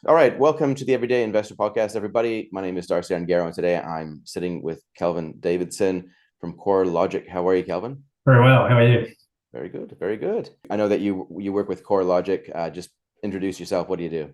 All right, welcome to the Everyday Investor Podcast, everybody. My name is Darcy Angaro, and today I'm sitting with Kelvin Davidson from Corelogic. How are you, Kelvin? Very well. How are you? Very good, very good. I know that you work with Corelogic. Just introduce yourself. What do you do?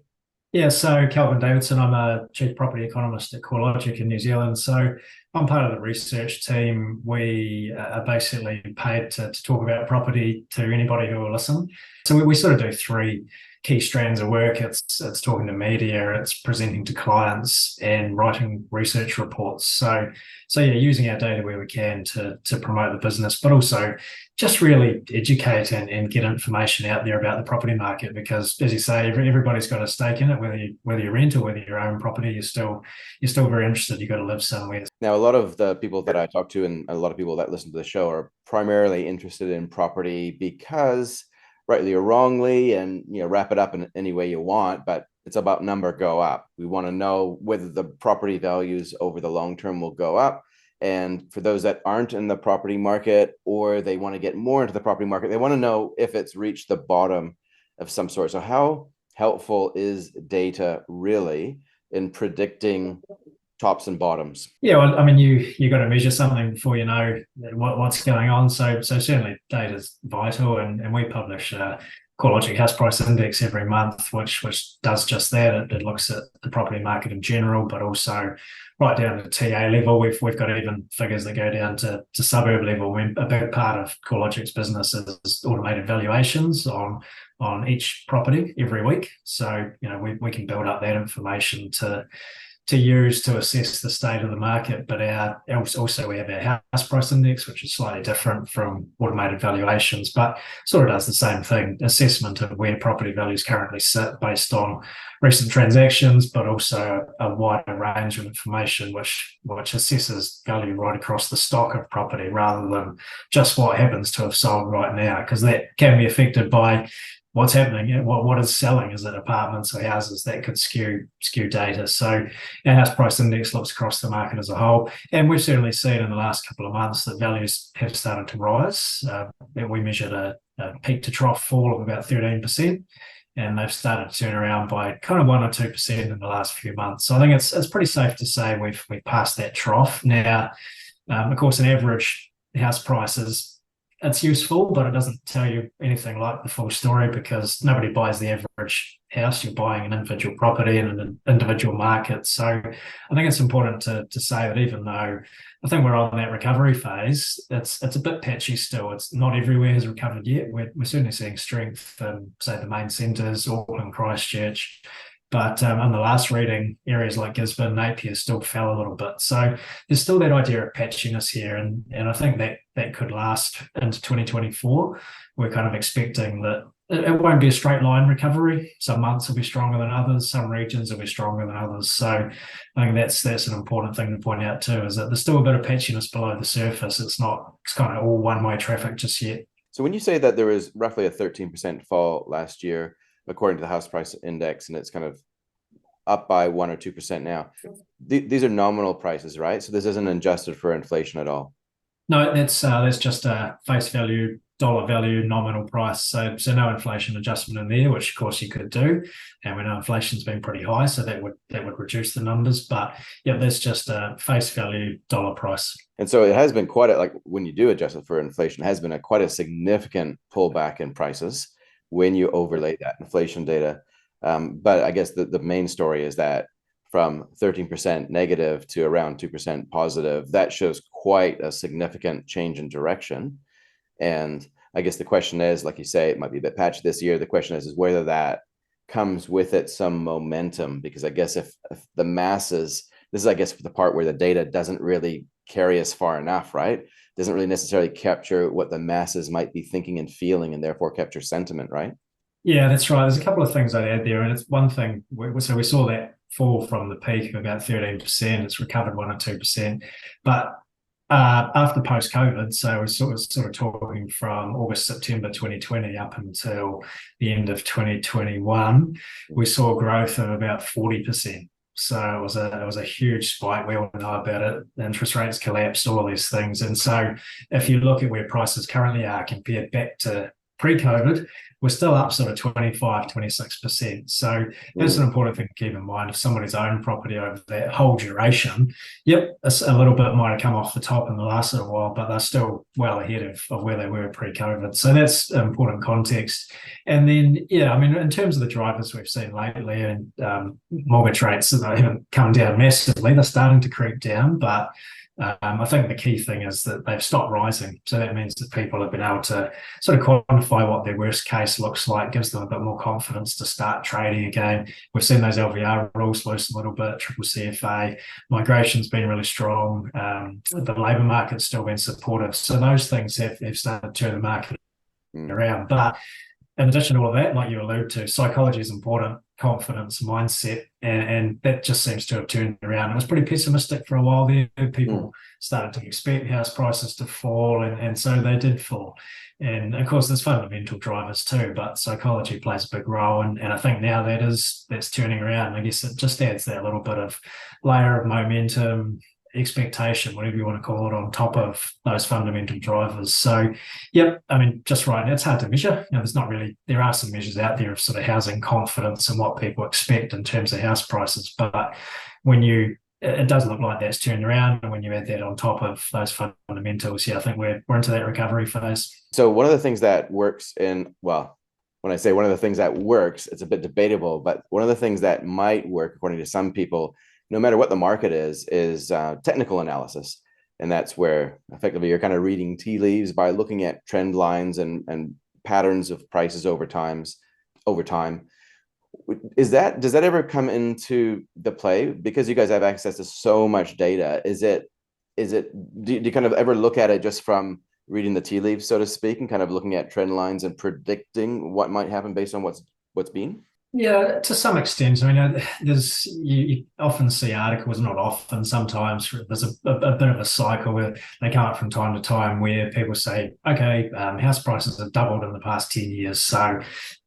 Yeah, so Kelvin Davidson, I'm a chief property economist at Corelogic in New Zealand. So I'm part of the research team. We are basically paid to talk about property to anybody who will listen. So we sort of do three key strands of work. It's talking to media, it's presenting to clients, and writing research reports. So yeah, using our data where we can to promote the business, but also just really educate and get information out there about the property market, because as you say, everybody's got a stake in it, whether you rent or whether you own property. You're still very interested. You've got to live somewhere. Now, a lot of the people that I talk to and a lot of people that listen to the show are primarily interested in property because, rightly or wrongly, and wrap it up in any way you want, but it's about number go up. We want to know whether the property values over the long term will go up. And for those that aren't in the property market, or they want to get more into the property market, they want to know if it's reached the bottom of some sort. So how helpful is data really in predicting tops and bottoms? Yeah, well, I mean, you got to measure something before you know what's going on. So certainly data is vital, and we publish Corelogic House Price Index every month, which does just that. It looks at the property market in general, but also right down to TA level. We've got even figures that go down to suburb level. A big part of Corelogic's business is automated valuations on each property every week. So we can build up that information to use to assess the state of the market. But also we have our house price index, which is slightly different from automated valuations, but sort of does the same thing: assessment of where property values currently sit based on recent transactions, but also a wider range of information which assesses value right across the stock of property, rather than just what happens to have sold right now, because that can be affected by what's happening. What is selling? Is it apartments or houses? That could skew data. So our house price index looks across the market as a whole, and we've certainly seen in the last couple of months that values have started to rise. We measured a peak to trough fall of about 13%, and they've started to turn around by kind of 1 or 2% in the last few months. So I think it's pretty safe to say we've passed that trough now. Of course, an average house prices, it's useful, but it doesn't tell you anything like the full story, because nobody buys the average house. You're buying an individual property in an individual market. So I think it's important to say that even though I think we're on that recovery phase, it's a bit patchy still. It's not everywhere has recovered yet. We're certainly seeing strength in, say, the main centres, Auckland, Christchurch. But on the last reading, areas like Gisborne, Napier still fell a little bit. So there's still that idea of patchiness here. And I think that could last into 2024. We're kind of expecting that it won't be a straight line recovery. Some months will be stronger than others. Some regions will be stronger than others. So I think that's an important thing to point out too, is that there's still a bit of patchiness below the surface. It's kind of all one-way traffic just yet. So when you say that there was roughly a 13% fall last year, according to the house price index, and it's kind of up by 1 or 2% now. These are nominal prices, right? So this isn't adjusted for inflation at all. No, that's just a face value, dollar value, nominal price. So no inflation adjustment in there, which of course you could do. And we know inflation's been pretty high, so that would reduce the numbers. But yeah, that's just a face value dollar price. And so it has been quite like when you do adjust it for inflation, it has been quite a significant pullback in prices when you overlay that inflation data. But I guess the main story is that from 13% negative to around 2% positive, that shows quite a significant change in direction. And I guess the question is, like you say, it might be a bit patchy this year. The question is whether that comes with it some momentum, because I guess if the masses, this is, I guess, the part where the data doesn't really carry us far enough, right? Doesn't really necessarily capture what the masses might be thinking and feeling, and therefore capture sentiment, right? Yeah, that's right. There's a couple of things I'd add there. And it's one thing, so we saw that fall from the peak of about 13%. It's recovered 1 or 2%. But after post-COVID, so we're sort of talking from August, September 2020 up until the end of 2021, we saw growth of about 40%. So it was a huge spike. We all know about it. Interest rates collapsed, all these things. And so if you look at where prices currently are compared back to pre-COVID, we're still up sort of 25, 26%. So that's an important thing to keep in mind. If somebody's owned property over that whole duration, yep, a little bit might have come off the top in the last little while, but they're still well ahead of where they were pre-COVID. So that's important context. And then, yeah, I mean, in terms of the drivers we've seen lately, and mortgage rates, they haven't come down massively. They're starting to creep down, but I think the key thing is that they've stopped rising. So that means that people have been able to sort of quantify what their worst case looks like, gives them a bit more confidence to start trading again. We've seen those LVR rules loosen a little bit, triple CFA, migration's been really strong. The labour market's still been supportive. So those things have started to turn the market around. But in addition to all of that, like you allude to, psychology is important, confidence, mindset, and that just seems to have turned around. It was pretty pessimistic for a while there. People started to expect house prices to fall, and so they did fall. And of course, there's fundamental drivers too, but psychology plays a big role. And I think now that's turning around. I guess it just adds that little bit of layer of momentum, expectation, whatever you want to call it, on top of those fundamental drivers. So, yep, I mean, just right now, it's hard to measure. There's not really, there are some measures out there of sort of housing confidence and what people expect in terms of house prices. But it does look like that's turned around. And when you add that on top of those fundamentals, yeah, I think we're into that recovery phase. So one of the things that works when I say one of the things that works, it's a bit debatable, but one of the things that might work, according to some people, no matter what the market is technical analysis. And that's where effectively you're kind of reading tea leaves by looking at trend lines and patterns of prices over time. Does that ever come into the play? Because you guys have access to so much data, do you kind of ever look at it just from reading the tea leaves, so to speak, and kind of looking at trend lines and predicting what might happen based on what's been? Yeah, to some extent. I mean, you often see articles, not often, sometimes there's a bit of a cycle where they come up from time to time where people say, okay, house prices have doubled in the past 10 years. So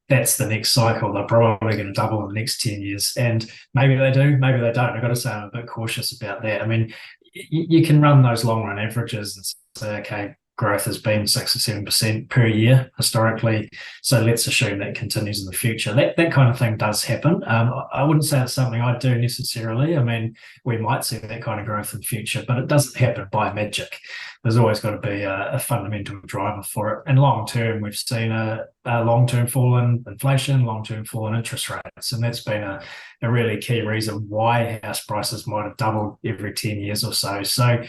that's the next cycle. They're probably going to double in the next 10 years. And maybe they do, maybe they don't. I've got to say I'm a bit cautious about that. I mean, you can run those long run averages and say, okay, growth has been 6 or 7% per year historically. So let's assume that continues in the future. That kind of thing does happen. I wouldn't say it's something I do necessarily. I mean, we might see that kind of growth in the future, but it doesn't happen by magic. There's always got to be a fundamental driver for it. And long term, we've seen a long-term fall in inflation, long-term fall in interest rates. And that's been a really key reason why house prices might have doubled every 10 years or so. So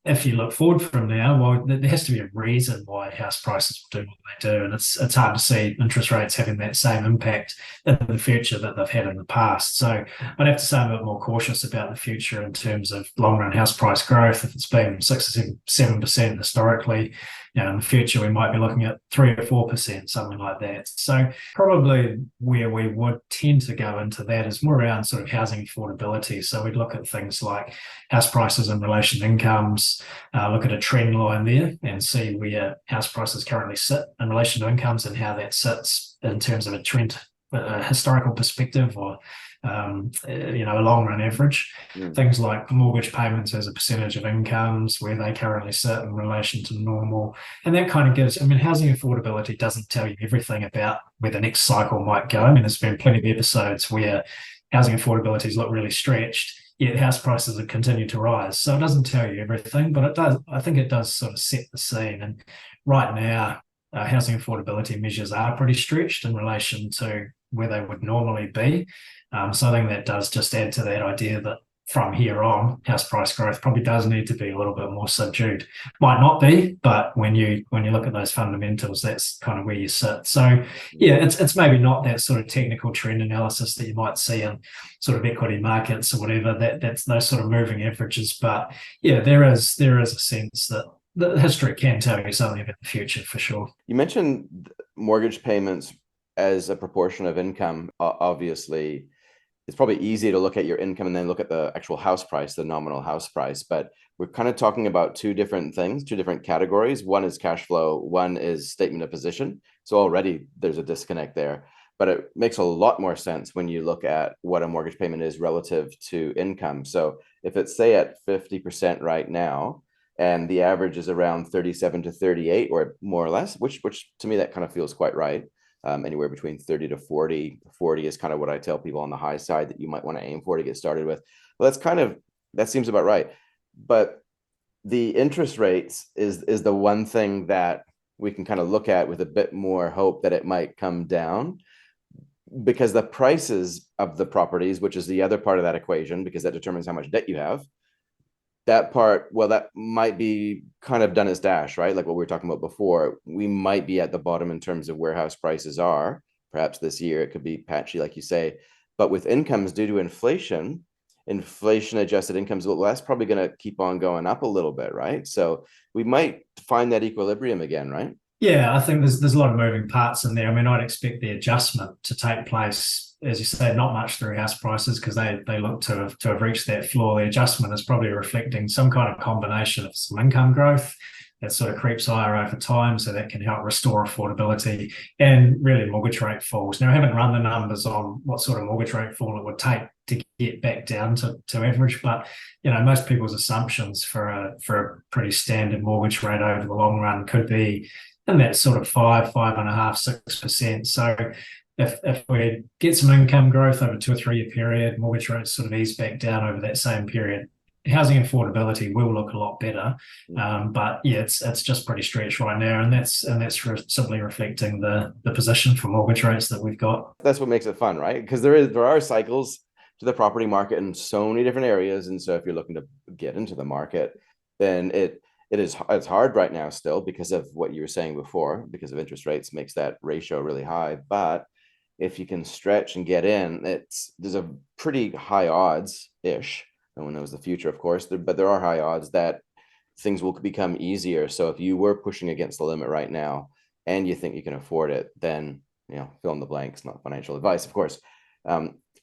if you look forward from now, well, there has to be a reason why house prices will do what they do. And it's hard to see interest rates having that same impact in the future that they've had in the past. So I'd have to say I'm a bit more cautious about the future in terms of long-run house price growth. If it's been 6 or 7% historically, in the future, we might be looking at 3 or 4%, something like that. So probably where we would tend to go into that is more around sort of housing affordability. So we'd look at things like house prices in relation to incomes, look at a trend line there and see where house prices currently sit in relation to incomes and how that sits in terms of a trend, a historical perspective, or a long run average. Things like mortgage payments as a percentage of incomes, where they currently sit in relation to normal. And that kind of gives, I mean, housing affordability doesn't tell you everything about where the next cycle might go. I mean, there's been plenty of episodes where housing affordabilities look really stretched, yet house prices have continued to rise. So it doesn't tell you everything, but it does. I think it does sort of set the scene. And right now, housing affordability measures are pretty stretched in relation to where they would normally be. So I think that does just add to that idea that from here on, house price growth probably does need to be a little bit more subdued. Might not be, but when you look at those fundamentals, that's kind of where you sit. So yeah, it's maybe not that sort of technical trend analysis that you might see in sort of equity markets or whatever. That's those sort of moving averages. But yeah, there is a sense that the history can tell you something about the future for sure. You mentioned mortgage payments as a proportion of income. Obviously, it's probably easy to look at your income and then look at the actual house price, the nominal house price. But we're kind of talking about two different things, two different categories. One is cash flow, one is statement of position. So already there's a disconnect there. But it makes a lot more sense when you look at what a mortgage payment is relative to income. So if it's, say, at 50% right now, and the average is around 37 to 38 or more or less, which to me that kind of feels quite right. Anywhere between 30 to 40. 40 is kind of what I tell people on the high side that you might want to aim for to get started with. Well, that seems about right. But the interest rates is the one thing that we can kind of look at with a bit more hope that it might come down, because the prices of the properties, which is the other part of that equation, because that determines how much debt you have, that part, well, that might be kind of done its dash, right? Like what we were talking about before, we might be at the bottom in terms of where house prices are. Perhaps this year it could be patchy, like you say, but with incomes due to inflation adjusted incomes, well, that's probably going to keep on going up a little bit, right? So we might find that equilibrium again, right? Yeah, I think there's a lot of moving parts in there. I mean, I'd expect the adjustment to take place, as you say, not much through house prices because they look to have reached that floor. The adjustment is probably reflecting some kind of combination of some income growth that sort of creeps higher over time, so that can help restore affordability and really mortgage rate falls. Now, I haven't run the numbers on what sort of mortgage rate fall it would take to get back down to average, but most people's assumptions for a pretty standard mortgage rate over the long run could be in that sort of 5.5%, 6%. So if we get some income growth over 2 or 3 year period, mortgage rates sort of ease back down over that same period, housing affordability will look a lot better. But yeah, it's just pretty stretched right now, and that's simply reflecting the position for mortgage rates that we've got. That's what makes it fun, right? Because there are cycles to the property market in so many different areas, and so if you're looking to get into the market, then it's hard right now still because of what you were saying before, because of interest rates makes that ratio really high. But if you can stretch and get in, there's a pretty high odds ish. No one knows the future, of course, but there are high odds that things will become easier. So if you were pushing against the limit right now and you think you can afford it, then fill in the blanks, not financial advice, of course.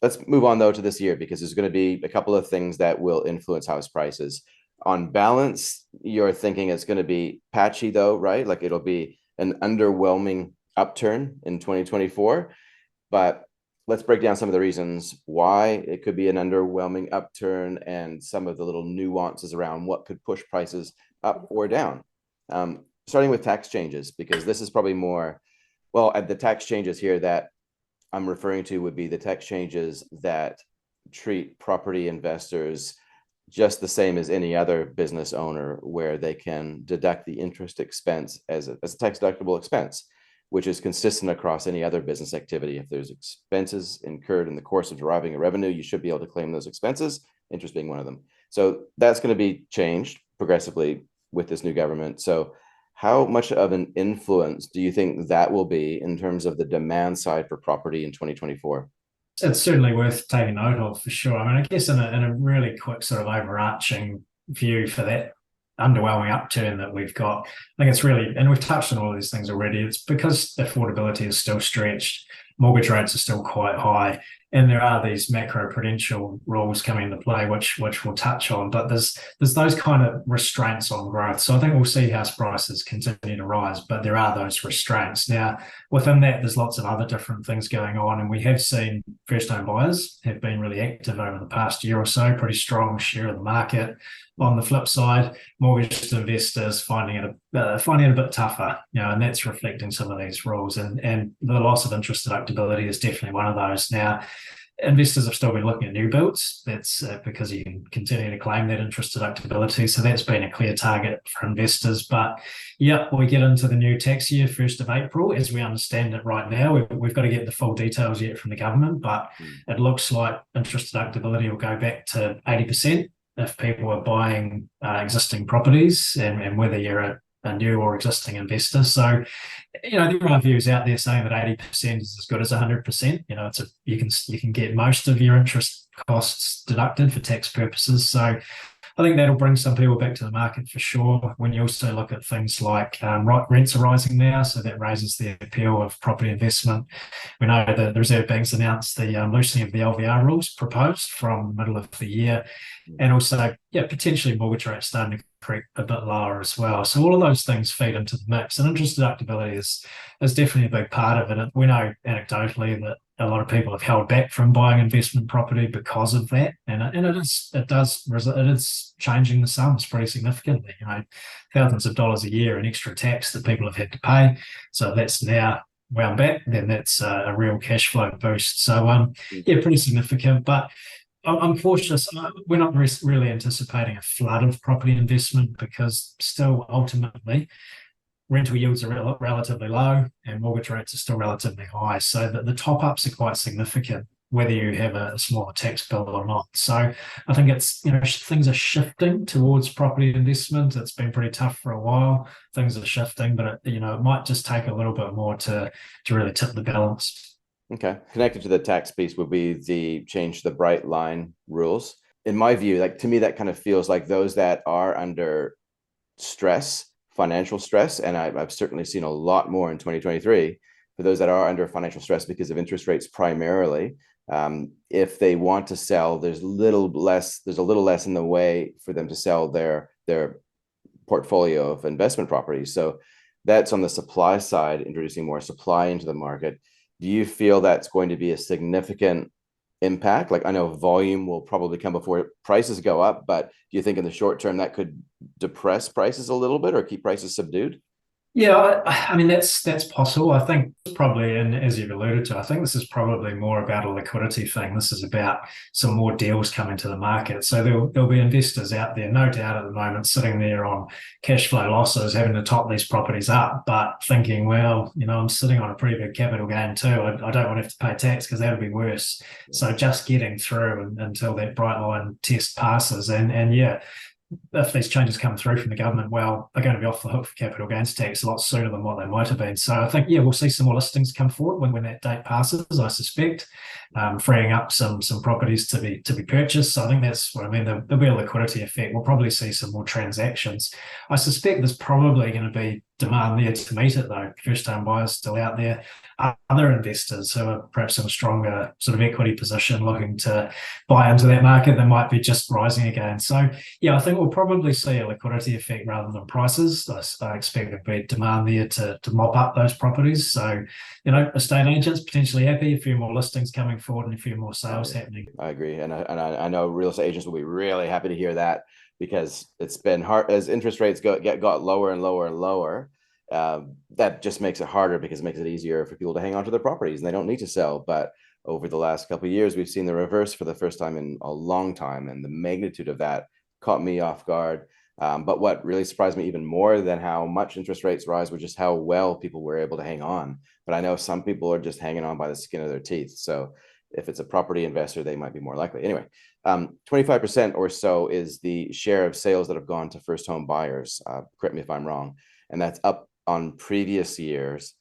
Let's move on though to this year, because there's going to be a couple of things that will influence house prices. On balance, you're thinking it's going to be patchy though, right? Like it'll be an underwhelming upturn in 2024. But let's break down some of the reasons why it could be an underwhelming upturn and some of the little nuances around what could push prices up or down. Starting with tax changes, because this is probably more, well, the tax changes here that I'm referring to would be the tax changes that treat property investors just the same as any other business owner, where they can deduct the interest expense as a tax deductible expense, which is consistent across any other business activity. If there's expenses incurred in the course of deriving a revenue, you should be able to claim those expenses, interest being one of them. So that's going to be changed progressively with this new government. So how much of an influence do you think that will be in terms of the demand side for property in 2024? It's certainly worth taking note of for sure. I mean, I guess in a really quick sort of overarching view for that underwhelming upturn that we've got, I think it's really, and we've touched on all of these things already, it's because affordability is still stretched, mortgage rates are still quite high, and there are these macro-prudential rules coming into play, which we'll touch on, but there's those kind of restraints on growth. So I think we'll see house prices continue to rise, but there are those restraints. Now, within that, there's lots of other different things going on, and we have seen first-home buyers have been really active over the past year or so, pretty strong share of the market. On the flip side, mortgage investors finding it a bit tougher, and that's reflecting some of these rules. And the loss of interest deductibility is definitely one of those. Now, investors have still been looking at new builds. That's because you can continue to claim that interest deductibility. So that's been a clear target for investors. But yeah, we get into the new tax year, 1st of April, as we understand it right now. We've got to get the full details yet from the government, but it looks like interest deductibility will go back to 80%. If people are buying existing properties, and whether you're a new or existing investor. So, there are views out there saying that 80% is as good as 100%. You can get most of your interest costs deducted for tax purposes. So I think that'll bring some people back to the market for sure. When you also look at things like rents are rising now, so that raises the appeal of property investment. We know that the Reserve Bank's announced the loosening of the LVR rules proposed from the middle of the year, and also potentially mortgage rates starting to creep a bit lower as well. So all of those things feed into the mix, and interest deductibility is definitely a big part of it. We know anecdotally that a lot of people have held back from buying investment property because of that, and it is changing the sums pretty significantly. Thousands of dollars a year in extra tax that people have had to pay. So that's now wound back, then that's a real cash flow boost. So yeah, pretty significant. But I'm cautious. We're not really anticipating a flood of property investment because still ultimately rental yields are relatively low and mortgage rates are still relatively high. So the top ups are quite significant, whether you have a smaller tax bill or not. So I think it's, things are shifting towards property investment. It's been pretty tough for a while. Things are shifting, but it might just take a little bit more to really tip the balance. Okay. Connected to the tax piece would be the change to the bright line rules. In my view, like to me, that kind of feels like those that are under stress, financial stress, and I've certainly seen a lot more in 2023 for those that are under financial stress because of interest rates primarily. If they want to sell, there's a little less in the way for them to sell their portfolio of investment properties. So that's on the supply side, introducing more supply into the market. Do you feel that's going to be a significant impact? Like I know volume will probably come before prices go up, but do you think in the short term that could depress prices a little bit or keep prices subdued? Yeah, I mean that's possible. I think probably, and as you've alluded to, I think this is probably more about a liquidity thing. This is about some more deals coming to the market. So there'll be investors out there, no doubt at the moment, sitting there on cash flow losses, having to top these properties up, but thinking, well, I'm sitting on a pretty big capital gain too. I don't want to have to pay tax because that would be worse. So just getting through until that bright line test passes, and yeah. If these changes come through from the government, well, they're going to be off the hook for capital gains tax a lot sooner than what they might have been. So I think, yeah, we'll see some more listings come forward when that date passes, I suspect, freeing up some properties to be purchased. So I think that's what I mean. There'll be a liquidity effect. We'll probably see some more transactions. I suspect there's probably going to be demand there to meet it, though. First-time buyers still out there. Other investors who are perhaps in a stronger sort of equity position looking to buy into that market that might be just rising again. So, yeah, I think we'll probably see a liquidity effect rather than prices. I expect there'll be demand there to mop up those properties. So, estate agents potentially happy, a few more listings coming forward and a few more sales happening. I agree. And I know real estate agents will be really happy to hear that because it's been hard as interest rates got lower and lower and lower. That just makes it harder because it makes it easier for people to hang on to their properties and they don't need to sell. But over the last couple of years, we've seen the reverse for the first time in a long time. And the magnitude of that caught me off guard. But what really surprised me even more than how much interest rates rise was just how well people were able to hang on. But I know some people are just hanging on by the skin of their teeth. So if it's a property investor, they might be more likely. Anyway, 25% or so is the share of sales that have gone to first home buyers. Correct me if I'm wrong. And that's up on previous years,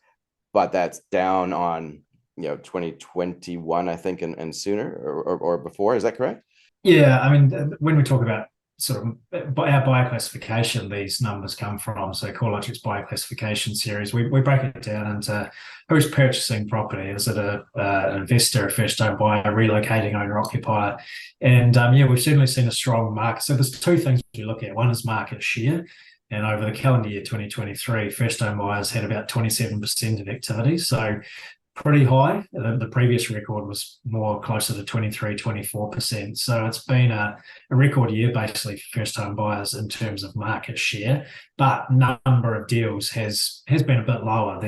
but that's down on 2021, I think, and sooner or before. Is that correct? Yeah, I mean, when we talk about sort of our buyer classification, these numbers come from, so Corelogic's buyer classification series. We break it down into who's purchasing property. Is it an investor, a first-time buyer, relocating owner-occupier? And yeah, we've certainly seen a strong market. So there's two things we look at. One is market share. And over the calendar year 2023, first-time buyers had about 27% of activity. So pretty high. The previous record was more closer to 23, 24%. So it's been a record year basically for first-time buyers in terms of market share, but number of deals has been a bit lower.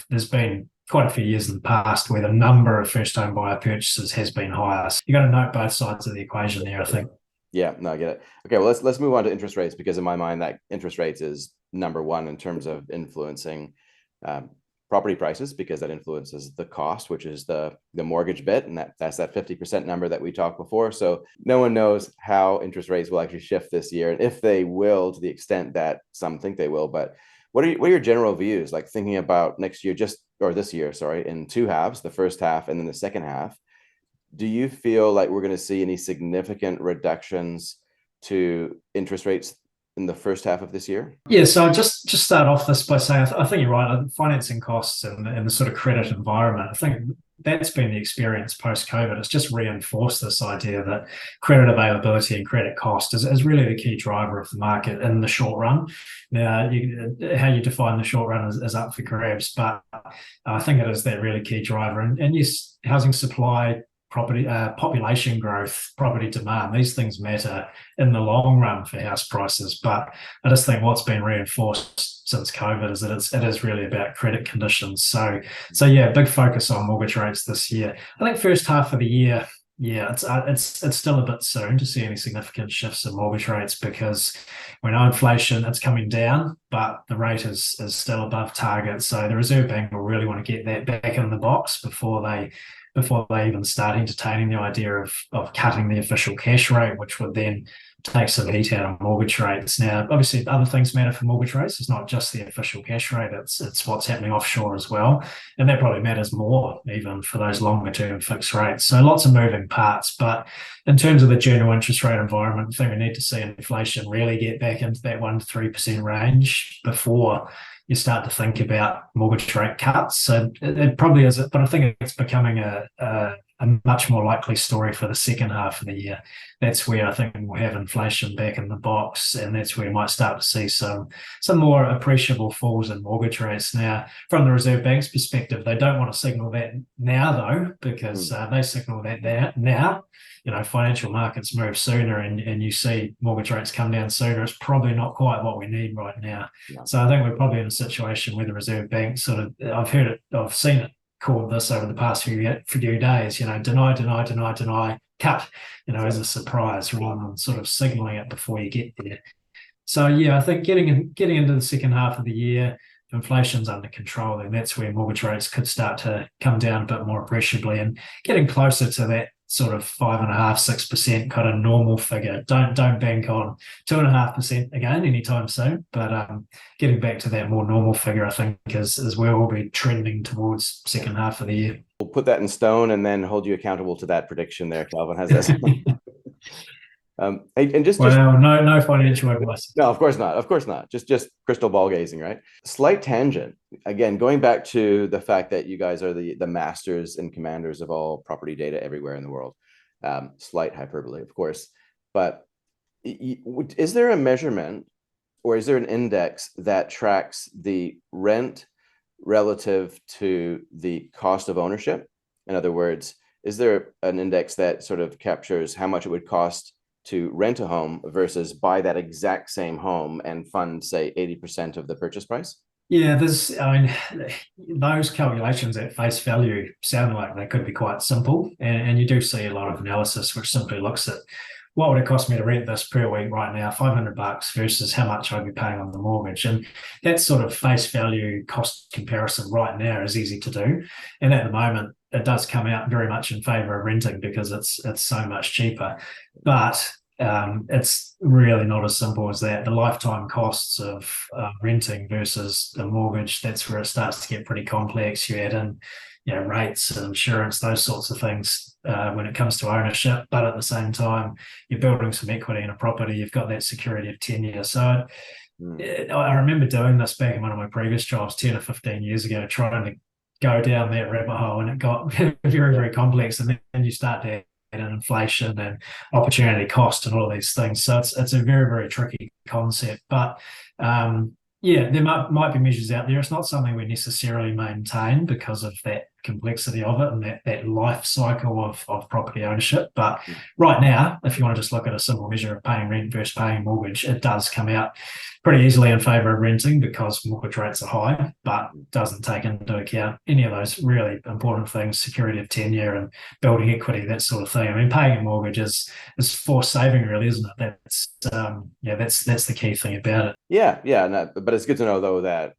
There's been quite a few years in the past where the number of first-time buyer purchases has been higher. So you've got to note both sides of the equation there, I think. Yeah, no, I get it. Okay, well, let's move on to interest rates because in my mind, that interest rates is number one in terms of influencing property prices because that influences the cost, which is the mortgage bit, and that's that 50% number that we talked before. So no one knows how interest rates will actually shift this year, and if they will, to the extent that some think they will. But what are your general views, like thinking about next year, this year, sorry, in two halves, the first half and then the second half? Do you feel like we're going to see any significant reductions to interest rates in the first half of this year? Yeah, so just start off this by saying I think you're right. Financing costs and the sort of credit environment, I think that's been the experience post-COVID. It's just reinforced this idea that credit availability and credit cost is really the key driver of the market in the short run. Now, how you define the short run is up for grabs, but I think it is that really key driver. And yes, housing supply, property population growth, property demand, these things matter in the long run for house prices. But I just think what's been reinforced since COVID is that it is really about credit conditions. So yeah, big focus on mortgage rates this year. I think first half of the year, yeah, it's still a bit soon to see any significant shifts in mortgage rates, because we know inflation, it's coming down, but the rate is still above target. So the Reserve Bank will really want to get that back in the box before they even start entertaining the idea of cutting the official cash rate, which would then take some heat out of mortgage rates. Now, obviously, other things matter for mortgage rates. It's not just the official cash rate, it's what's happening offshore as well. And that probably matters more even for those longer term fixed rates. So lots of moving parts. But in terms of the general interest rate environment, I think we need to see inflation really get back into that 1% to 3% range before you start to think about mortgage rate cuts. So it probably is, but I think it's becoming a much more likely story for the second half of the year. That's where I think we'll have inflation back in the box, and that's where we might start to see some more appreciable falls in mortgage rates. Now, from the Reserve Bank's perspective, they don't want to signal that now, though, because they signal that now. Financial markets move sooner, and you see mortgage rates come down sooner. It's probably not quite what we need right now. Yeah. So I think we're probably in a situation where the Reserve Bank I've seen it called this over the past few days, deny, cut, as a surprise rather than sort of signaling it before you get there. So yeah, I think getting into the second half of the year, if inflation's under control, then that's where mortgage rates could start to come down a bit more appreciably, and getting closer to that sort of 5.5%, 6% kind of normal figure. Don't bank on 2.5% again anytime soon, but getting back to that more normal figure, I think, is where we'll be trending towards second half of the year. We'll put that in stone and then hold you accountable to that prediction there, Kelvin. How's that? No financial advice. No, of course not. Just crystal ball gazing, right? Slight tangent. Again, going back to the fact that you guys are the masters and commanders of all property data everywhere in the world. Slight hyperbole, of course. But is there a measurement, or is there an index that tracks the rent relative to the cost of ownership? In other words, is there an index that sort of captures how much it would cost to rent a home versus buy that exact same home and fund, say, 80% of the purchase price? Yeah, those calculations at face value sound like they could be quite simple. And you do see a lot of analysis which simply looks at what would it cost me to rent this per week right now, $500 versus how much I'd be paying on the mortgage. And that sort of face value cost comparison right now is easy to do. And at the moment, it does come out very much in favor of renting because it's so much cheaper. But it's really not as simple as that. The lifetime costs of renting versus the mortgage, that's where it starts to get pretty complex. You add in rates and insurance, those sorts of things when it comes to ownership. But at the same time, you're building some equity in a property. You've got that security of tenure. So I remember doing this back in one of my previous jobs 10 or 15 years ago, trying to go down that rabbit hole, and it got very, very complex. And then you start to add in inflation and opportunity cost and all of these things. So it's a very, very tricky concept. But there might be measures out there. It's not something we necessarily maintain because of that complexity of it and that life cycle of property ownership. But right now, if you want to just look at a simple measure of paying rent versus paying mortgage, it does come out pretty easily in favor of renting because mortgage rates are high, but doesn't take into account any of those really important things, security of tenure and building equity, that sort of thing. I mean, paying a mortgage is forced saving, really, isn't it? That's the key thing about it. Yeah. But it's good to know, though, that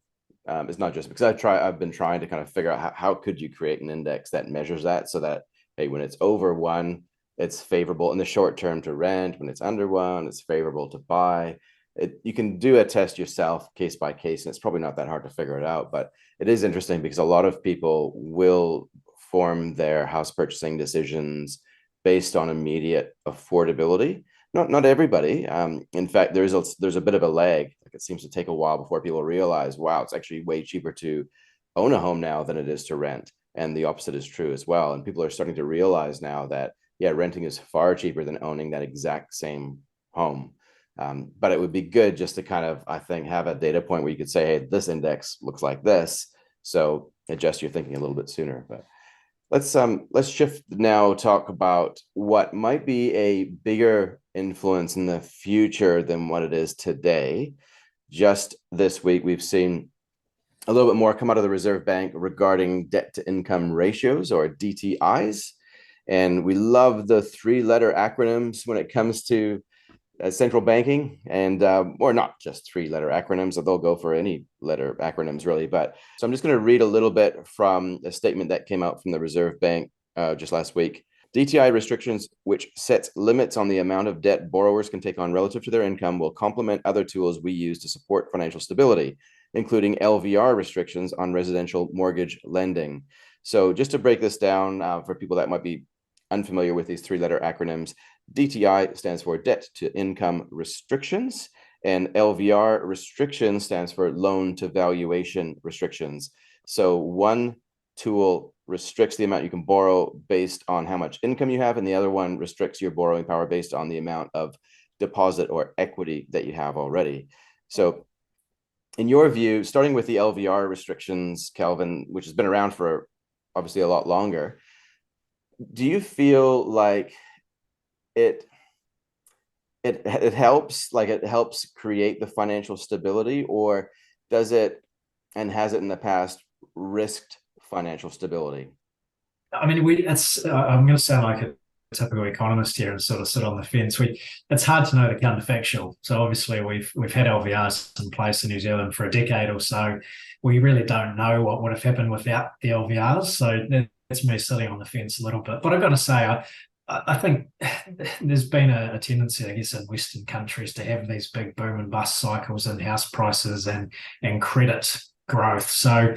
it's not just because I've been trying to kind of figure out how could you create an index that measures that so that, hey, when it's over 1, it's favorable in the short term to rent. When it's under 1, it's favorable to buy. You can do a test yourself case by case, and it's probably not that hard to figure it out. But it is interesting because a lot of people will form their house purchasing decisions based on immediate affordability. Not everybody. In fact, there's a bit of a lag. Like, it seems to take a while before people realize, wow, it's actually way cheaper to own a home now than it is to rent. and the opposite is true as well. And people are starting to realize now that, yeah, renting is far cheaper than owning that exact same home. But it would be good just to kind of, I think, have a data point where you could say, hey, this index looks like this, so adjust your thinking a little bit sooner. But let's shift now, talk about what might be a bigger influence in the future than what it is today. Just this week, we've seen a little bit more come out of the Reserve Bank regarding debt to income ratios, or DTIs. And we love the three-letter acronyms when it comes to central banking, and or not just three-letter acronyms, they'll go for any letter acronyms really. But so I'm just going to read a little bit from a statement that came out from the Reserve Bank just last week. DTI restrictions, which sets limits on the amount of debt borrowers can take on relative to their income, will complement other tools we use to support financial stability, including LVR restrictions on residential mortgage lending. So just to break this down for people that might be unfamiliar with these three-letter acronyms, DTI stands for debt to income restrictions, and LVR restriction stands for loan to valuation restrictions. So one tool restricts the amount you can borrow based on how much income you have, and the other one restricts your borrowing power based on the amount of deposit or equity that you have already. So in your view, starting with the LVR restrictions, Kelvin, which has been around for obviously a lot longer, do you feel like it helps, like it helps create the financial stability, or does it, and has it in the past, risked financial stability? I mean, I'm going to sound like a typical economist here and sort of sit on the fence. It's hard to know the counterfactual. So obviously we've had LVRs in place in New Zealand for a decade or so. We really don't know what would have happened without the LVRs. So that's me sitting on the fence a little bit. But I've got to say, I think there's been a tendency, I guess, in Western countries to have these big boom and bust cycles in house prices and credit growth. So,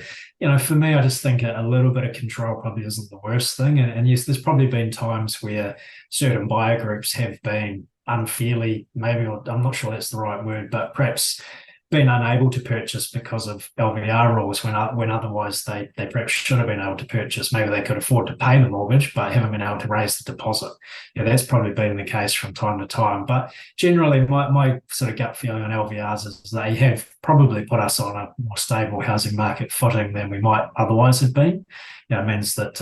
for me, I just think a little bit of control probably isn't the worst thing. And yes, there's probably been times where certain buyer groups have been unfairly, maybe, or I'm not sure that's the right word, but perhaps been unable to purchase because of LVR rules when otherwise they perhaps should have been able to purchase. Maybe they could afford to pay the mortgage, but haven't been able to raise the deposit. That's probably been the case from time to time. But generally, my sort of gut feeling on LVRs is they have probably put us on a more stable housing market footing than we might otherwise have been. It means that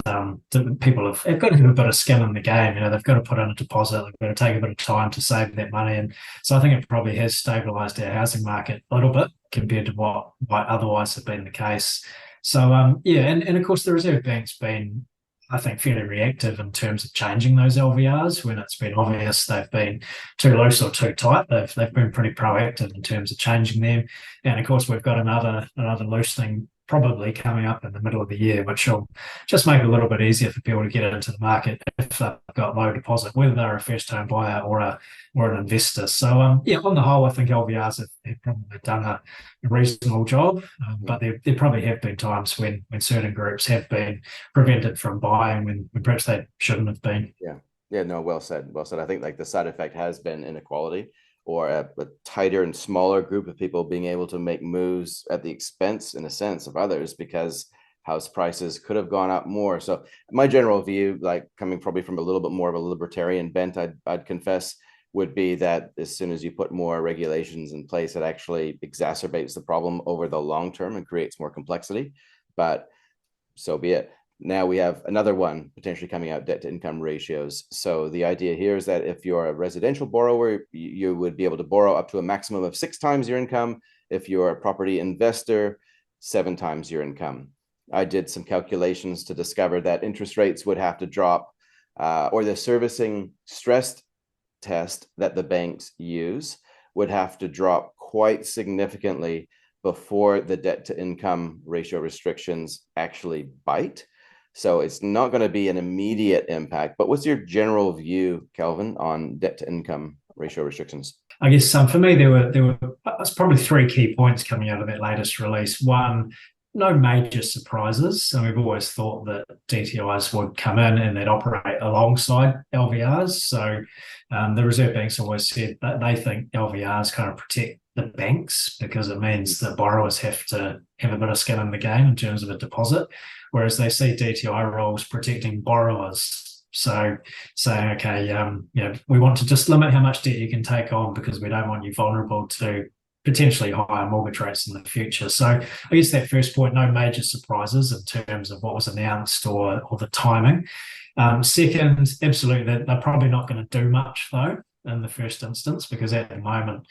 people have got to have a bit of skin in the game. They've got to put in a deposit, they've got to take a bit of time to save that money. And so I think it probably has stabilised our housing market a little bit compared to what might otherwise have been the case. So, and of course the Reserve Bank's been, I think, fairly reactive in terms of changing those LVRs when it's been obvious they've been too loose or too tight. They've been pretty proactive in terms of changing them. And of course, we've got another loosening probably coming up in the middle of the year, which will just make it a little bit easier for people to get into the market if they've got low deposit, whether they're a first-home buyer or an investor. So, on the whole, I think LVRs have probably done a reasonable job, but there probably have been times when certain groups have been prevented from buying when perhaps they shouldn't have been. Yeah, no, well said. I think like the side effect has been inequality, or a tighter and smaller group of people being able to make moves at the expense, in a sense, of others, because house prices could have gone up more. So my general view, like coming probably from a little bit more of a libertarian bent, I'd confess, would be that as soon as you put more regulations in place, it actually exacerbates the problem over the long term and creates more complexity. But so be it. Now we have another one potentially coming out, debt to income ratios. So the idea here is that if you're a residential borrower, you would be able to borrow up to a maximum of 6 times your income. If you're a property investor, 7 times your income. I did some calculations to discover that interest rates would have to drop, or the servicing stress test that the banks use would have to drop quite significantly before the debt to income ratio restrictions actually bite. So it's not going to be an immediate impact. But what's your general view, Kelvin, on debt to income ratio restrictions? I guess for me, there were probably 3 key points coming out of that latest release. One, no major surprises. And we've always thought that DTIs would come in and they'd operate alongside LVRs. So the Reserve Bank's always said that they think LVRs kind of protect the banks because it means that borrowers have to have a bit of skin in the game in terms of a deposit, whereas they see DTI rules protecting borrowers. So saying, okay, we want to just limit how much debt you can take on because we don't want you vulnerable to potentially higher mortgage rates in the future. So I guess that first point, no major surprises in terms of what was announced or the timing. Second, absolutely, they're probably not going to do much though in the first instance, because at the moment,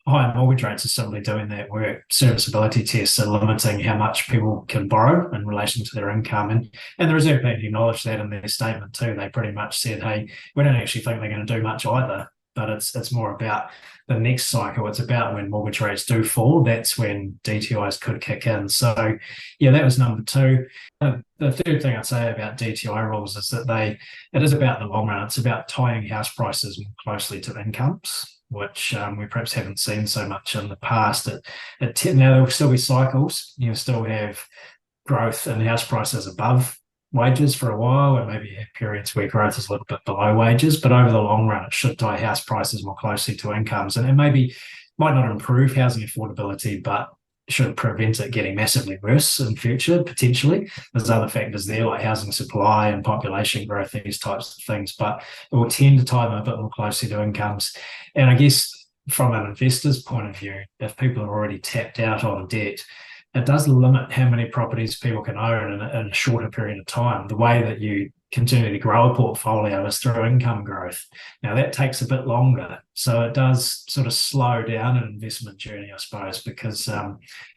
higher mortgage rates are simply doing that work. Serviceability tests are limiting how much people can borrow in relation to their income. And the Reserve Bank acknowledged that in their statement too. They pretty much said, hey, we don't actually think they're going to do much either, but it's more about the next cycle. It's about when mortgage rates do fall. That's when DTIs could kick in. So, yeah, that was number two. The third thing I'd say about DTI rules is that it is about the long run. It's about tying house prices more closely to incomes, which we perhaps haven't seen so much in the past. Now, there will still be cycles. You'll still have growth in house prices above wages for a while, and maybe have periods where growth is a little bit below wages. But over the long run, it should tie house prices more closely to incomes, and maybe might not improve housing affordability, but should prevent it getting massively worse in future, potentially. There's other factors there like housing supply and population growth, these types of things, but it will tend to tie them a bit more closely to incomes. And I guess from an investor's point of view, if people are already tapped out on debt, it does limit how many properties people can own in a shorter period of time. The way that you continue to grow a portfolio is through income growth. Now, that takes a bit longer. So it does sort of slow down an investment journey, I suppose, because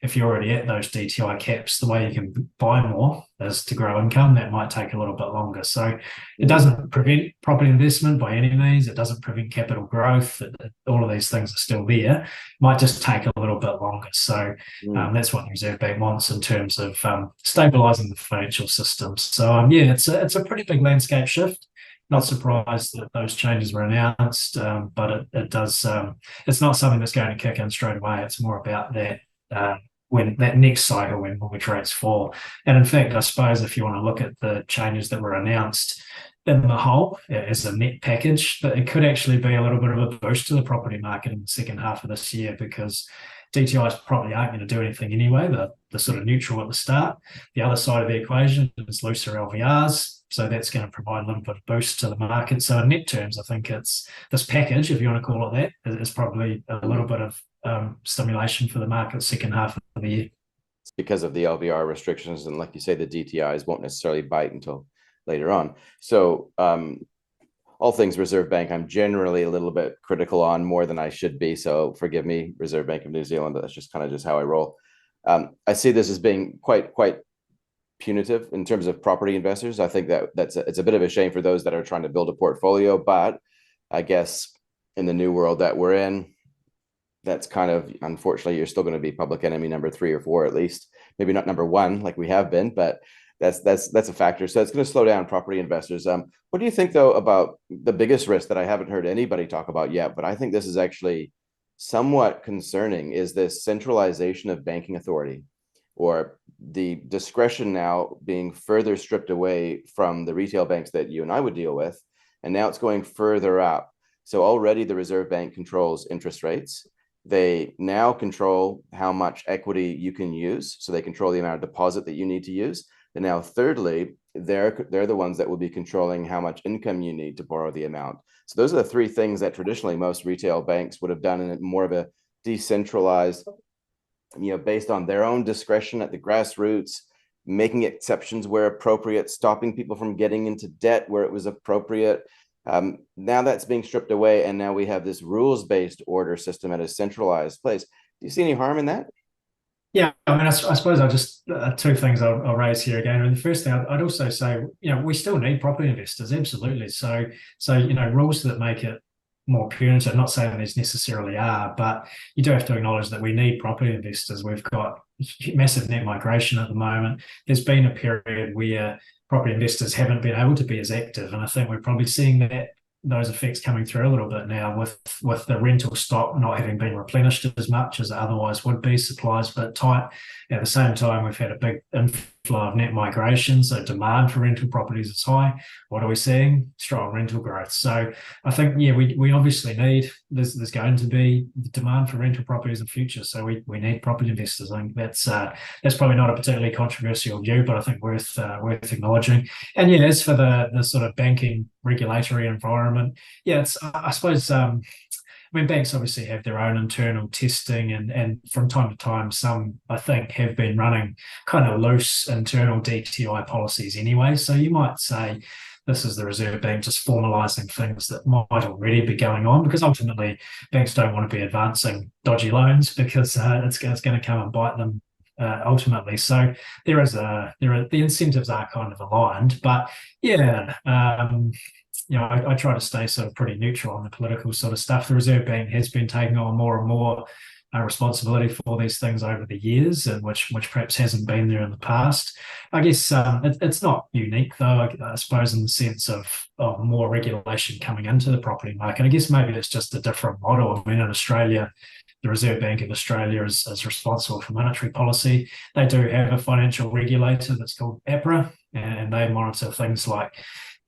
if you're already at those DTI caps, the way you can buy more is to grow income. That might take a little bit longer. So it doesn't prevent property investment by any means. It doesn't prevent capital growth. All of these things are still there. It might just take a little bit longer. So that's what the Reserve Bank wants in terms of stabilising the financial system. So it's a pretty big landscape shift. Not surprised that those changes were announced, but it does. It's not something that's going to kick in straight away. It's more about that when that next cycle when mortgage rates fall. And in fact, I suppose if you want to look at the changes that were announced in the whole as a net package, that it could actually be a little bit of a boost to the property market in the second half of this year, because DTIs probably aren't going to do anything anyway. They're sort of neutral at the start. The other side of the equation is looser LVRs. So that's going to provide a little bit of boost to the market. So in net terms, I think it's this package, if you want to call it that, is probably a little bit of stimulation for the market second half of the year. It's because of the LVR restrictions. And like you say, the DTIs won't necessarily bite until later on. So all things Reserve Bank, I'm generally a little bit critical on, more than I should be. So forgive me, Reserve Bank of New Zealand. That's just kind of just how I roll. I see this as being quite punitive in terms of property investors. I think it's a bit of a shame for those that are trying to build a portfolio, but I guess in the new world that we're in, that's kind of, unfortunately, you're still going to be public enemy number 3 or 4 at least. Maybe not number 1 like we have been, but that's a factor. So it's going to slow down property investors. What do you think though about the biggest risk that I haven't heard anybody talk about yet, but I think this is actually somewhat concerning, is this centralization of banking authority, or the discretion now being further stripped away from the retail banks that you and I would deal with. And now it's going further up. So already the Reserve Bank controls interest rates. They now control how much equity you can use. So they control the amount of deposit that you need to use. And now thirdly, they're the ones that will be controlling how much income you need to borrow the amount. So those are the 3 things that traditionally most retail banks would have done in more of a decentralized, based on their own discretion at the grassroots, making exceptions where appropriate, stopping people from getting into debt where it was appropriate. Now that's being stripped away, and now we have this rules-based order system at a centralized place. Do you see any harm in that? Yeah, I mean, I suppose I'll just 2 things I'll raise here again. And the first thing I'd also say, we still need property investors, absolutely. So rules that make it more punitive, not saying these necessarily are, but you do have to acknowledge that we need property investors. We've got massive net migration at the moment. There's been a period where property investors haven't been able to be as active, and I think we're probably seeing those effects coming through a little bit now with the rental stock not having been replenished as much as it otherwise would be. Supply's a bit tight. At the same time, we've had a big flow of net migration, so demand for rental properties is high. What are we seeing? Strong rental growth. So I think, yeah, we obviously need, there's going to be the demand for rental properties in the future. So we need property investors. I think that's probably not a particularly controversial view, but I think worth acknowledging. And yeah, as for the sort of banking regulatory environment, yeah, it's I suppose I mean, banks obviously have their own internal testing, and from time to time, some, I think, have been running kind of loose internal DTI policies anyway. So you might say this is the Reserve Bank just formalising things that might already be going on, because ultimately banks don't want to be advancing dodgy loans, because it's going to come and bite them ultimately. So the incentives are kind of aligned, but yeah. I try to stay sort of pretty neutral on the political sort of stuff. The Reserve Bank has been taking on more and more responsibility for these things over the years, and which perhaps hasn't been there in the past. I guess it's not unique, though, I suppose, in the sense of more regulation coming into the property market. I guess maybe it's just a different model. I mean, in Australia, the Reserve Bank of Australia is responsible for monetary policy. They do have a financial regulator that's called APRA, and they monitor things like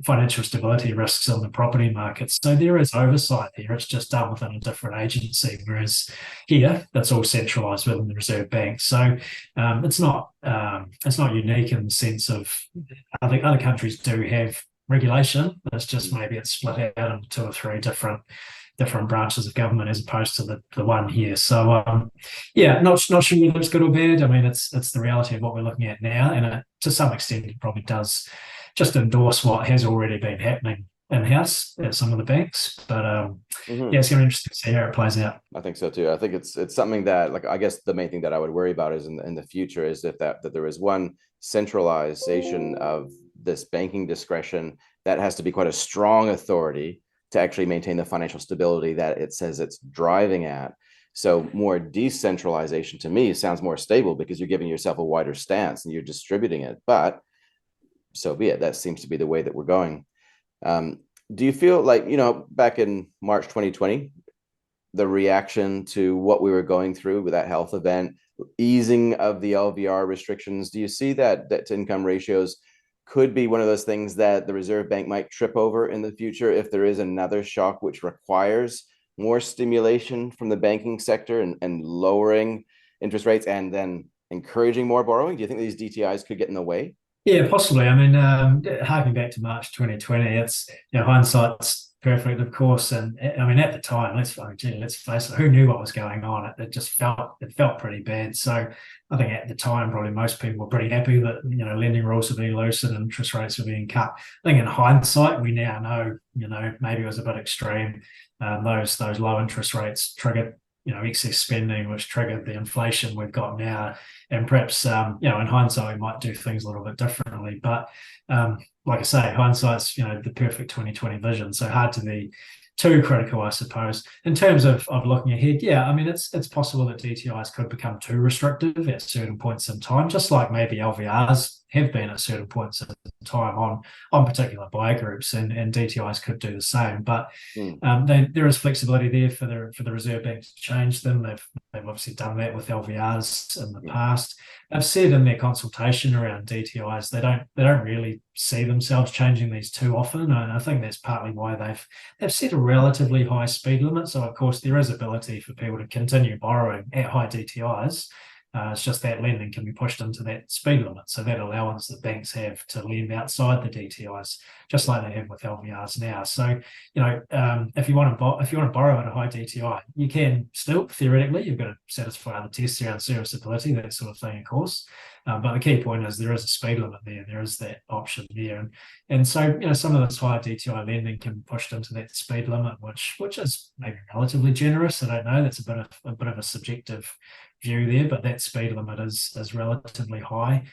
financial stability risks on the property market. So there is oversight there. It's just done within a different agency, whereas here that's all centralised within the Reserve Bank. So it's not unique in the sense of, I think other countries do have regulation. It's just maybe it's split out into two or three different branches of government as opposed to the one here. So yeah, not sure whether it's good or bad. I mean, it's the reality of what we're looking at now, and to some extent it probably does just endorse what has already been happening in-house at some of the banks. But yeah, it's going to be interesting to see how it plays out. I think so too. I think it's something that, like, I guess the main thing that I would worry about is in the future is if that there is one centralization of this banking discretion that has to be quite a strong authority to actually maintain the financial stability that it says it's driving at. So more decentralization to me sounds more stable, because you're giving yourself a wider stance and you're distributing it. But so be it. That seems to be the way that we're going. Do you feel like, back in March 2020, the reaction to what we were going through with that health event, easing of the LVR restrictions, do you see that debt to income ratios could be one of those things that the Reserve Bank might trip over in the future if there is another shock which requires more stimulation from the banking sector and lowering interest rates and then encouraging more borrowing? Do you think these DTIs could get in the way? Yeah, possibly. I mean, harking back to March 2020, it's hindsight's perfect, of course. And I mean, at the time, let's face it, who knew what was going on? It just felt pretty bad. So I think at the time, probably most people were pretty happy that lending rules were being loosened and interest rates were being cut. I think in hindsight, we now know maybe it was a bit extreme. Those low interest rates triggered excess spending, which triggered the inflation we've got now. And perhaps, in hindsight, we might do things a little bit differently. But like I say, hindsight's, the perfect 2020 vision. So hard to be too critical, I suppose. In terms of looking ahead, yeah, I mean, it's possible that DTIs could become too restrictive at certain points in time, just like maybe LVRs have been at certain points in time on particular buyer groups, and DTIs could do the same. But there is flexibility there for the Reserve Bank to change them. They've obviously done that with LVRs in the past. They've said in their consultation around DTIs they don't really see themselves changing these too often, and I think that's partly why they've set a relatively high speed limit. So of course there is ability for people to continue borrowing at high DTIs. It's just that lending can be pushed into that speed limit. So that allowance that banks have to lend outside the DTIs, just like they have with LVRs now. So, if you want to borrow at a high DTI, you can still, theoretically, you've got to satisfy other tests around serviceability, that sort of thing, of course. But the key point is there is a speed limit there. There is that option there. And so, some of this higher DTI lending can be pushed into that speed limit, which is maybe relatively generous. I don't know. That's a bit of a subjective view there, but that speed limit is relatively high.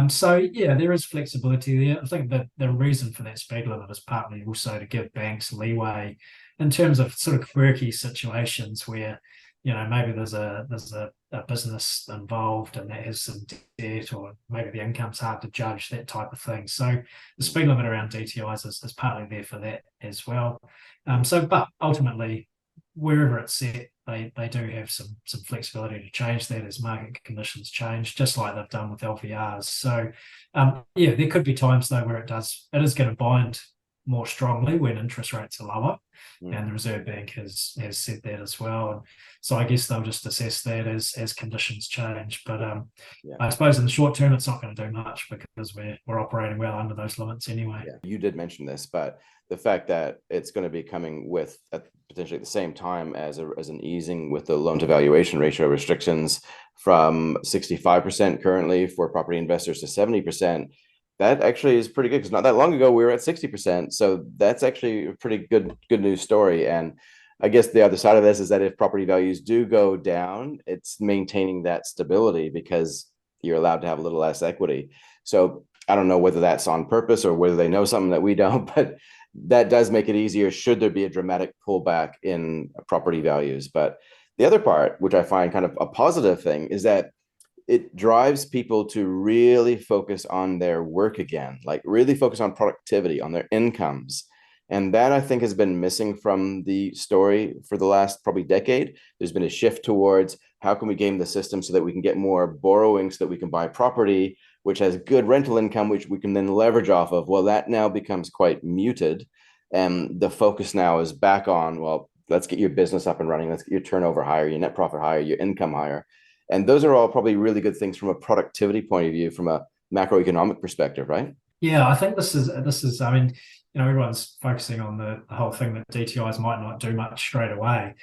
So yeah, there is flexibility there. I think that the reason for that speed limit is partly also to give banks leeway in terms of sort of quirky situations where maybe there's a business involved and that has some debt, or maybe the income's hard to judge, that type of thing. So the speed limit around DTIs is partly there for that as well. But ultimately, wherever it's set, they do have some flexibility to change that as market conditions change, just like they've done with LVRs. So yeah, there could be times though where it is going to bind more strongly when interest rates are lower, and the Reserve Bank has said that as well. And so I guess they'll just assess that as conditions change. But I suppose in the short term, it's not going to do much because we're operating well under those limits anyway. Yeah, you did mention this, but the fact that it's going to be coming with potentially at the same time as an easing with the loan to valuation ratio restrictions from 65% currently for property investors to 70%. That actually is pretty good, because not that long ago we were at 60%. So that's actually a pretty good news story. And I guess the other side of this is that if property values do go down, it's maintaining that stability because you're allowed to have a little less equity. So I don't know whether that's on purpose or whether they know something that we don't, but that does make it easier should there be a dramatic pullback in property values. But the other part, which I find kind of a positive thing, is that it drives people to really focus on their work again, like really focus on productivity, on their incomes. And that, I think, has been missing from the story for the last probably decade. There's been a shift towards how can we game the system so that we can get more borrowing so that we can buy property, which has good rental income, which we can then leverage off of. Well, that now becomes quite muted. And the focus now is back on, well, let's get your business up and running. Let's get your turnover higher, your net profit higher, your income higher. And those are all probably really good things from a productivity point of view, from a macroeconomic perspective, right? Yeah, I think this is, I mean, everyone's focusing on the whole thing that DTIs might not do much straight away.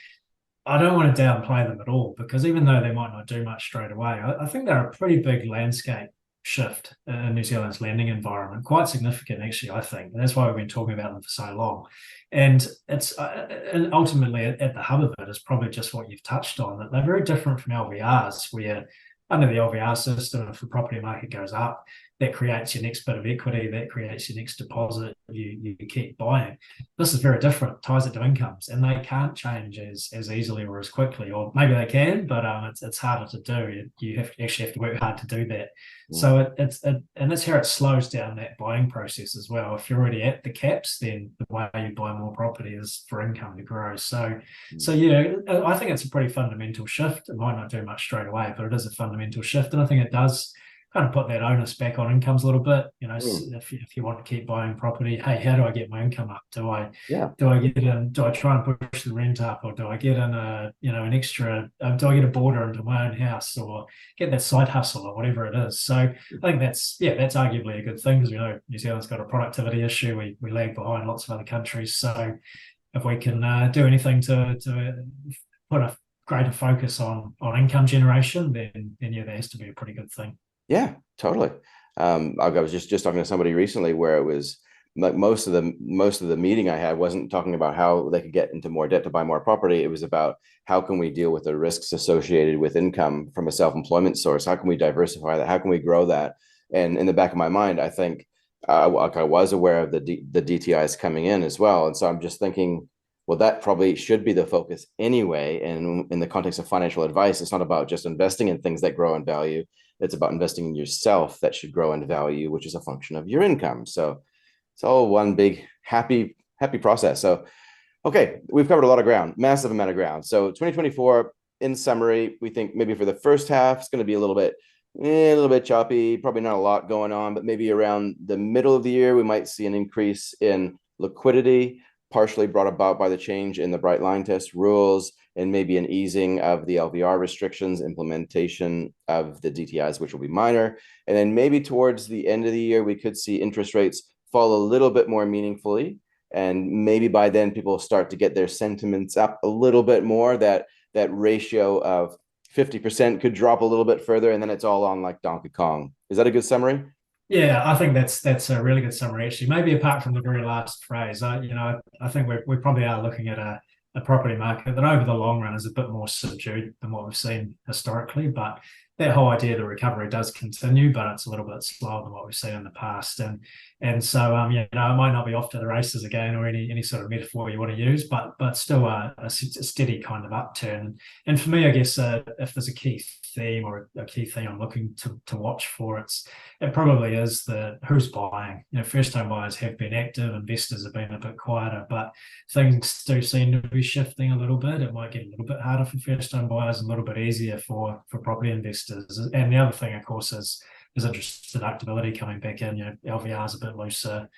I don't want to downplay them at all, because even though they might not do much straight away, I think they're a pretty big landscape shift in New Zealand's lending environment, quite significant actually, I think. And that's why we've been talking about them for so long. And it's and ultimately at the hub of it is probably just what you've touched on, that they're very different from LVRs, where under the LVR system, if the property market goes up, that creates your next bit of equity, that creates your next deposit, you keep buying. This is very different, ties it to incomes, and they can't change as easily or as quickly, or maybe they can, but it's harder to do. You actually have to work hard to do that. So and that's how it slows down that buying process as well. If you're already at the caps, then the way you buy more property is for income to grow. So yeah, I think it's a pretty fundamental shift. It might not do much straight away, but it is a fundamental shift, and I think it does kind of put that onus back on incomes a little bit. If you want to keep buying property, hey, how do I get my income up? Do I try and push the rent up, or do I get in an extra? Do I get a border into my own house, or get that side hustle, or whatever it is? So I think that's arguably a good thing, because New Zealand's got a productivity issue. We lag behind lots of other countries. So if we can do anything to put a greater focus on income generation, then yeah, that has to be a pretty good thing. Yeah, totally. I was just talking to somebody recently where it was like most of the meeting I had wasn't talking about how they could get into more debt to buy more property. It was about how can we deal with the risks associated with income from a self-employment source? How can we diversify that? How can we grow that? And in the back of my mind, I think I was aware of the DTIs coming in as well. And so I'm just thinking, well, that probably should be the focus anyway. And in the context of financial advice, it's not about just investing in things that grow in value. It's about investing in yourself that should grow in value, which is a function of your income. So it's all one big happy process. So, okay, we've covered a lot of ground, massive amount of ground. So 2024, in summary, we think maybe for the first half, it's going to be a little bit choppy, probably not a lot going on, but maybe around the middle of the year, we might see an increase in liquidity, partially brought about by the change in the bright line test rules, and maybe an easing of the LVR restrictions, implementation of the DTIs, which will be minor. And then maybe towards the end of the year, we could see interest rates fall a little bit more meaningfully. And maybe by then people start to get their sentiments up a little bit more, that ratio of 50% could drop a little bit further, and then it's all on like Donkey Kong. Is that a good summary? Yeah, I think that's a really good summary, actually. Maybe apart from the very last phrase, I think we probably are looking at a property market that over the long run is a bit more subdued than what we've seen historically. But that whole idea the recovery does continue, but it's a little bit slower than what we've seen in the past. And so it might not be off to the races again, or any sort of metaphor you want to use, but still a steady kind of upturn. And for me, I guess if there's a key theme or a key thing I'm looking to watch for, it probably is the who's buying. First home buyers have been active, investors have been a bit quieter, but things do seem to be shifting a little bit. It might get a little bit harder for first home buyers, a little bit easier for property investors. And the other thing, of course, is interest deductibility coming back in. LVR is a bit looser.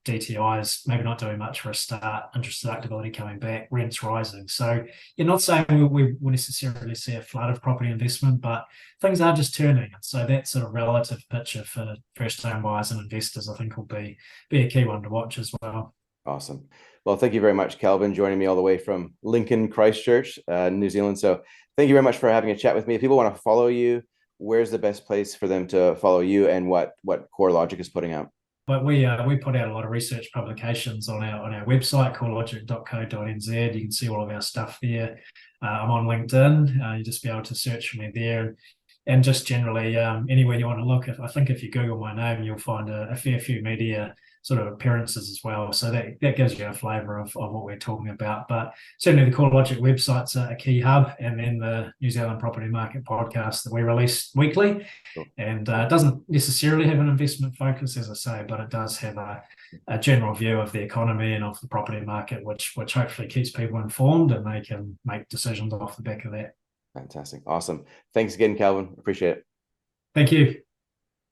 DTI is maybe not doing much for a start. Interest deductibility coming back, rents rising. So you're not saying we will necessarily see a flood of property investment, but things are just turning. So that sort of relative picture for first home buyers and investors, I think, will be a key one to watch as well. Awesome. Well, thank you very much, Kelvin, joining me all the way from Lincoln, Christchurch, New Zealand. So thank you very much for having a chat with me. If people want to follow you, where's the best place for them to follow you, and what Corelogic is putting out? But we put out a lot of research publications on our website, corelogic.co.nz. You can see all of our stuff there. I'm on LinkedIn. You just be able to search for me there. And just generally, anywhere you want to look, I think if you Google my name, you'll find a fair few media sort of appearances as well. So that gives you a flavour of what we're talking about. But certainly the Corelogic website's a key hub, and then the New Zealand Property Market podcast that we release weekly. Sure. And it doesn't necessarily have an investment focus, as I say, but it does have a general view of the economy and of the property market, which hopefully keeps people informed and they can make decisions off the back of that. Fantastic. Awesome. Thanks again, Kelvin. Appreciate it. Thank you.